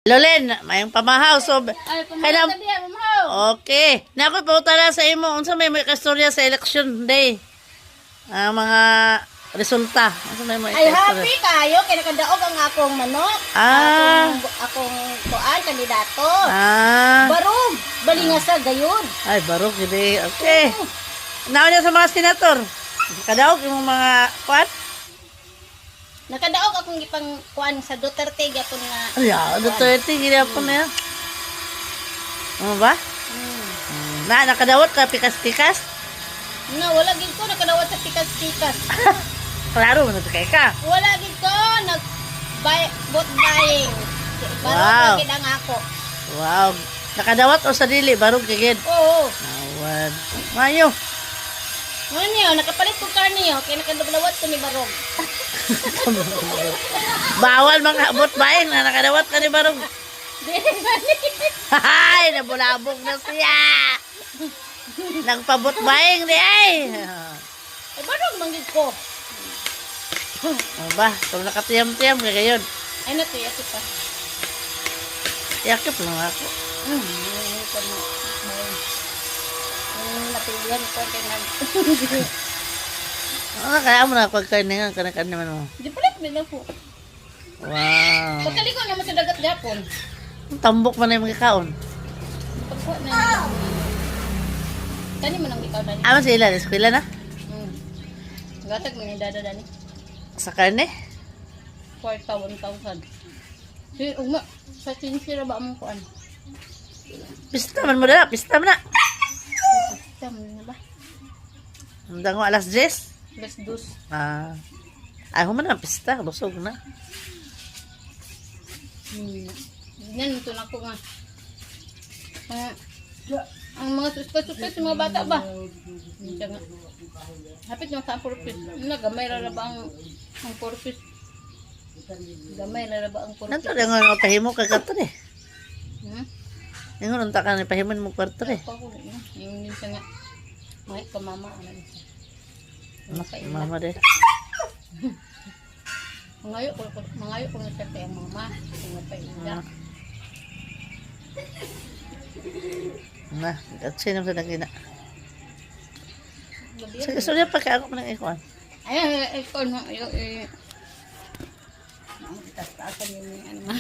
Lolen, mayang pamahaw. So, Ay, kailan... pamahal diya, pamahaw. Okay. Naku, pautala sa imo. Unsa may kastorya sa election day? Mga resulta. Unsa may Ay, kastorya? happy kayo. Kaya nakadaog ang akong manok. Ah. Akong kuan, kandidato. Ah. Barog. Balingasa gayon. Ay, barok. Hindi. Okay. Naon niya sa mga senator. Kadaog yung mga kuat. Nakadaog akong ipang kuan sa Duterte gyapon nga. Ay, Duterte. Ginapon na yan. Ano ba? Nakadawat ka pikas-pikas? Na, wala gid ko nakadawat sa pikas-pikas. Klaro, natakay ka. Wala gid ko vote buying. Wow. Barog gid ang ako. Wow. Nakadawat o sa dili? Barog kagid. Oo. Nawad. Mayo. Ano niyo, nakapalit ko car niyo, kaya nakadawat ko ni Barog. Bawal mga abot bayin na nakadawat ka ni Barog. Di mani. Ay, nabulabog na siya. Nagpabot bayin di ay. Ay, Barog manggid ko. Ano ba? Kung nakatiyam-tiyam ka gayon. Ay, natuyati pa. Yakip lang ako. Napilihan ko kay nag. Kaya mo na pagkain kanakan naman mo. Di palit din ako. Wow. Pagkaliko naman sa dagat gapon. Tambok man na yung mga kaon. Pagkuha na. Kani man ang ikaw na ni. Aman sila, eskwela na? Gatag man ni dada dani. Sa karne? 4,000. Si ugma sa sinsira ba among kuan? Pista man mo na, pista man na. Tama na ba? Hanggang mo alas 10. Bes dos. Ay, human na, pista, busog na. Yan ito na ko nga. Ang mga suspect sa mga bata ba? Hindi nga. Hapit nga sa purpose. Gamay ra ba ang purpose? Gamay ra ba ang purpose? Nanto na nga pahimo ka karto eh. Ingon unta ka ni pahimon mo kwarto eh. Yung din siya nga. May ka mama. Mama de. Mangayo ko nga siya kay mama. Nga pa ina. Na, at sino sa nakina. Sige, sorry pa kaya ako ng ikuan. Ay, ikaw na. Ay, taas-taasan yung ano.